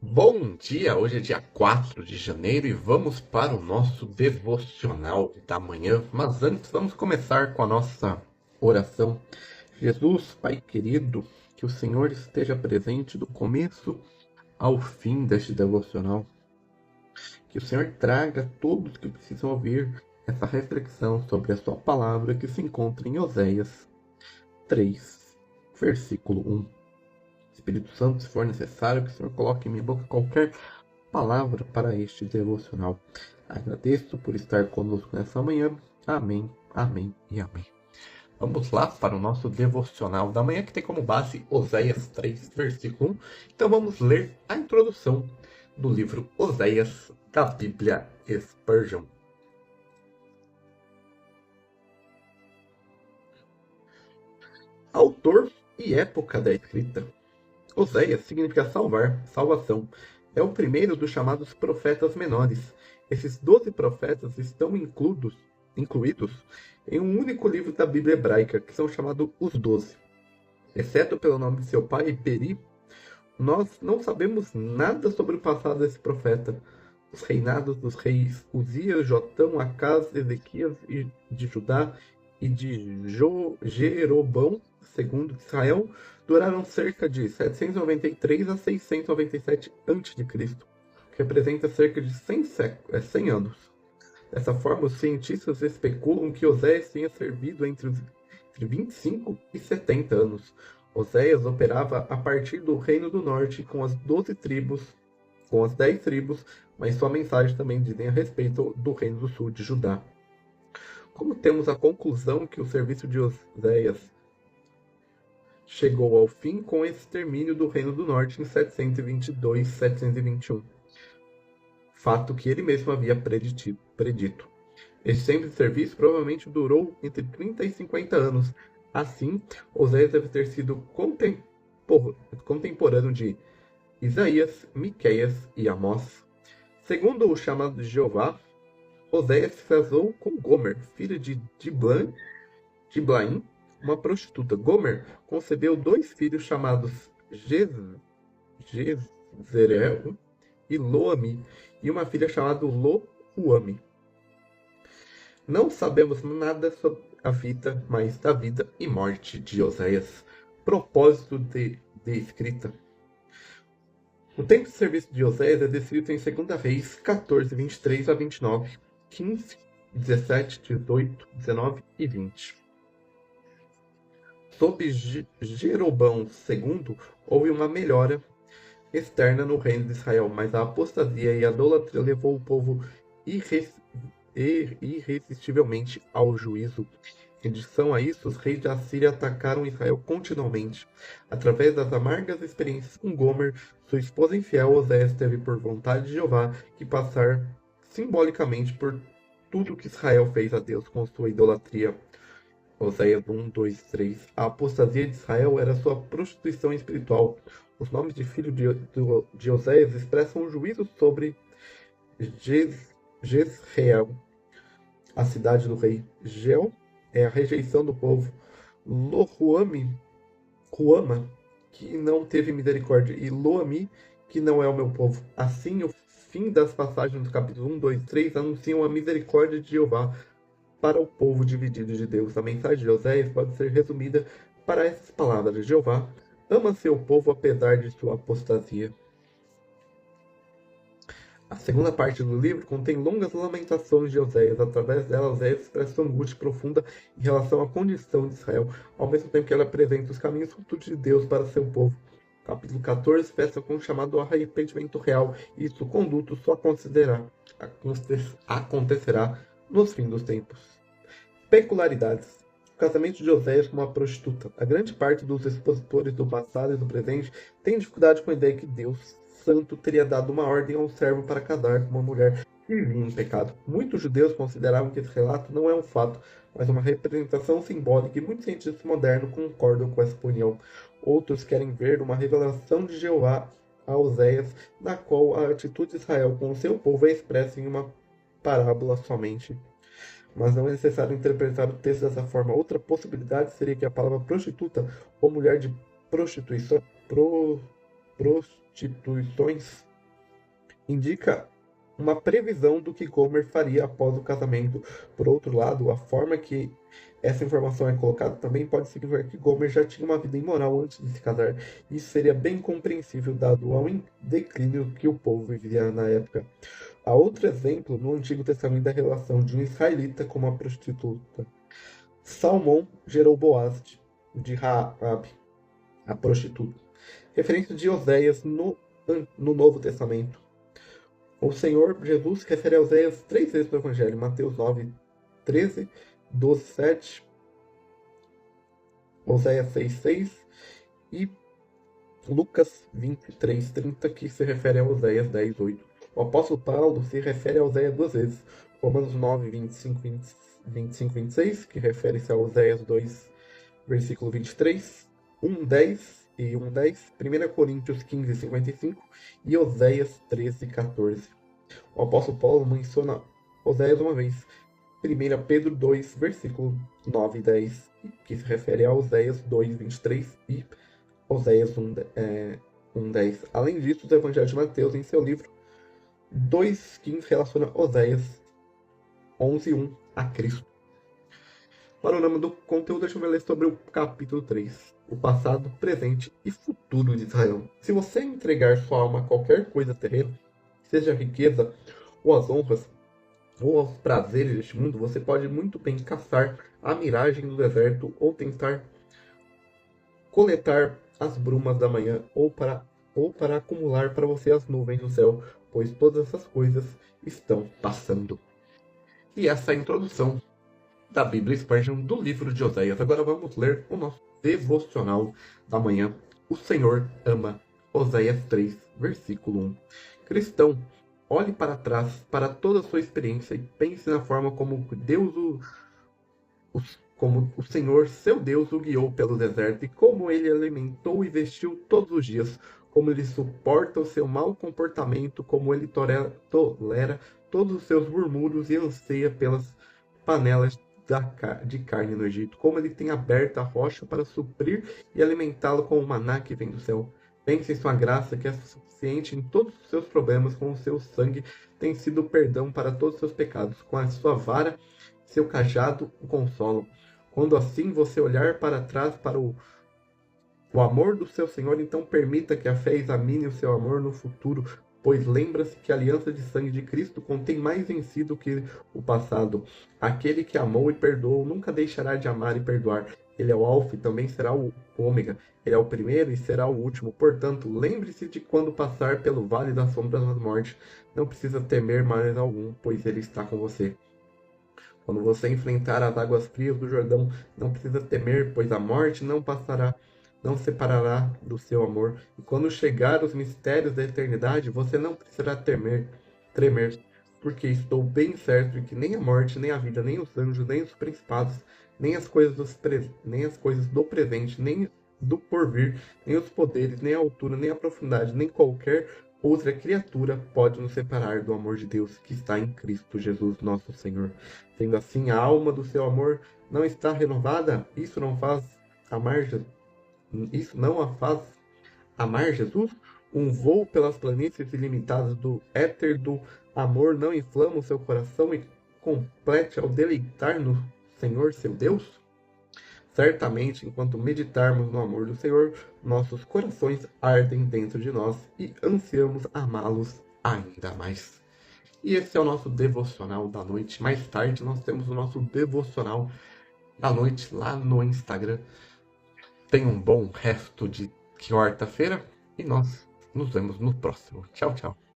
Bom dia, hoje é dia 4 de janeiro e vamos para o nosso devocional da manhã. Mas antes, vamos começar com a nossa oração. Jesus, Pai querido, que o Senhor esteja presente do começo ao fim deste devocional. Que o Senhor traga todos que precisam ouvir essa reflexão sobre a sua palavra que se encontra em Oséias 3, versículo 1. Espírito Santo, se for necessário, que o Senhor coloque em minha boca qualquer palavra para este devocional. Agradeço por estar conosco nessa manhã. Amém, amém e amém. Vamos lá para o nosso devocional da manhã, que tem como base Oséias 3, versículo 1. Então vamos ler a introdução do livro Oséias da Bíblia Spurgeon. Autor e época da escrita. Oséias significa salvar, salvação. É o primeiro dos chamados profetas menores. Esses 12 profetas estão incluídos em um único livro da Bíblia hebraica, que são chamados os 12. Exceto pelo nome de seu pai, Peri, nós não sabemos nada sobre o passado desse profeta. Os reinados dos reis Uzias, Jotão, Acaz, Ezequias de Judá e de Jeroboão II de Israel duraram cerca de 793 a 697 a.C., que representa cerca de 100 anos. Dessa forma, os cientistas especulam que Oséias tenha servido entre 25 e 70 anos. Oséias operava a partir do Reino do Norte com as 10 tribos, mas sua mensagem também dizem a respeito do Reino do Sul de Judá. Como temos a conclusão que o serviço de Oséias chegou ao fim com o extermínio do Reino do Norte em 722-721, fato que ele mesmo havia predito. Esse tempo de serviço provavelmente durou entre 30 e 50 anos. Assim, Oséias deve ter sido contemporâneo de Isaías, Miqueias e Amós. Segundo o chamado de Jeová, Oséias se casou com Gomer, filha de Diblaim, uma prostituta. Gomer concebeu 2 filhos chamados Jezreel e Loami, e uma filha chamada Lohuame. Não sabemos nada sobre a vida, mas da vida e morte de Oséias. Propósito de escrita. O tempo de serviço de Oséias é descrito em 2 Reis 14, 23 a 29, 15, 17, 18, 19 e 20. Sob Jeroboão II, houve uma melhora externa no reino de Israel, mas a apostasia e a idolatria levou o povo irresistivelmente ao juízo. Em adição a isso, os reis da Assíria atacaram Israel continuamente. Através das amargas experiências com Gomer, sua esposa infiel, Oséias teve por vontade de Jeová que passar simbolicamente por tudo que Israel fez a Deus com sua idolatria. Oséias 1, 2, 3. A apostasia de Israel era sua prostituição espiritual. Os nomes de filho de Oséias expressam um juízo sobre Jezreel, a cidade do rei. Gel é a rejeição do povo. Lohuama, que não teve misericórdia, e Loami, que não é o meu povo. Assim, o fim das passagens do capítulo 1, 2, 3 anunciam a misericórdia de Jeová para o povo dividido de Deus. A mensagem de Oséias pode ser resumida para essas palavras: Jeová ama seu povo apesar de sua apostasia. A segunda parte do livro contém longas lamentações de Oséias. Através dela, Oséias expressa uma angústia profunda em relação à condição de Israel, ao mesmo tempo que ela apresenta os caminhos futuros de Deus para seu povo. Capítulo 14 fecha com um chamado ao arrependimento real, e sua conduta só acontecerá nos fins dos tempos. Peculiaridades. O casamento de Oséias com uma prostituta. A grande parte dos expositores do passado e do presente tem dificuldade com a ideia que Deus Santo teria dado uma ordem a um servo para casar com uma mulher que vivia em pecado. Muitos judeus consideravam que esse relato não é um fato, mas uma representação simbólica, e muitos cientistas modernos concordam com essa opinião. Outros querem ver uma revelação de Jeová a Oséias, na qual a atitude de Israel com o seu povo é expressa em uma parábola somente. Mas não é necessário interpretar o texto dessa forma. Outra possibilidade seria que a palavra prostituta ou mulher de prostituições indica uma previsão do que Gomer faria após o casamento. Por outro lado, a forma que essa informação é colocada também pode significar que Gomer já tinha uma vida imoral antes de se casar. Isso seria bem compreensível dado ao declínio que o povo vivia na época. Há outro exemplo no Antigo Testamento da relação de um israelita com uma prostituta. Salmão gerou Boaz de Raabe, a prostituta. Referência de Oséias no Novo Testamento. O Senhor Jesus refere a Oséias 3 vezes no Evangelho. Mateus 9, 13, 12, 7, Oséias 6, 6 e Lucas 23, 30, que se refere a Oséias 10, 8. O apóstolo Paulo se refere a Oséias duas vezes. Romanos 9, 25, 26, que refere-se a Oséias 2, versículo 23, 1, 10 e 1, 10, 1 Coríntios 15, 55 e Oséias 13, 14. O apóstolo Paulo menciona Oséias uma vez, 1 Pedro 2, versículo 9 e 10, que se refere a Oséias 2, 23 e Oséias 1, 10. Além disso, o Evangelho de Mateus, em seu livro 2,15, relaciona Oséias 11, 1 a Cristo. Panorama do conteúdo, deixa eu ler sobre o capítulo 3. O passado, presente e futuro de Israel. Se você entregar sua alma a qualquer coisa terrena, seja a riqueza, ou as honras, ou aos prazeres deste mundo, você pode muito bem caçar a miragem do deserto, ou tentar coletar as brumas da manhã, ou para acumular para você as nuvens do céu, pois todas essas coisas estão passando. E essa é a introdução da Bíblia Spurgeon do livro de Oséias. Agora vamos ler o nosso devocional da manhã. O Senhor ama. Oséias 3, versículo 1. Cristão, olhe para trás, para toda a sua experiência e pense na forma como como o Senhor, seu Deus, o guiou pelo deserto e como ele alimentou e vestiu todos os dias, como ele suporta o seu mau comportamento, como ele tolera todos os seus murmúrios e anseia pelas panelas de carne no Egito, como ele tem aberto a rocha para suprir e alimentá-lo com o maná que vem do céu. Pense em sua graça, que é suficiente em todos os seus problemas, com o seu sangue tem sido perdão para todos os seus pecados, com a sua vara, seu cajado o consolam. Quando assim você olhar para trás para o amor do seu Senhor, então permita que a fé examine o seu amor no futuro, pois lembra-se que a aliança de sangue de Cristo contém mais em si do que o passado. Aquele que amou e perdoou nunca deixará de amar e perdoar. Ele é o Alfa e também será o Ômega. Ele é o primeiro e será o último. Portanto, lembre-se de quando passar pelo vale das sombras da morte. Não precisa temer mais algum, pois ele está com você. Quando você enfrentar as águas frias do Jordão, não precisa temer, pois a morte não separará do seu amor. E quando chegar os mistérios da eternidade, você não precisará tremer, porque estou bem certo de que nem a morte, nem a vida, nem os anjos, nem os principados, nem as coisas do presente, nem do porvir, nem os poderes, nem a altura, nem a profundidade, nem qualquer outra criatura pode nos separar do amor de Deus que está em Cristo Jesus, nosso Senhor. Sendo assim, a alma do seu amor não está renovada? Isso não a faz amar Jesus? Um voo pelas planícies ilimitadas do éter do amor não inflama o seu coração e complete ao deleitar no Senhor seu Deus? Certamente, enquanto meditarmos no amor do Senhor, nossos corações ardem dentro de nós e ansiamos amá-los ainda mais. E esse é o nosso devocional da noite. Mais tarde nós temos o nosso devocional da noite lá no Instagram. Tenha um bom resto de quarta-feira e nós nos vemos no próximo. Tchau, tchau.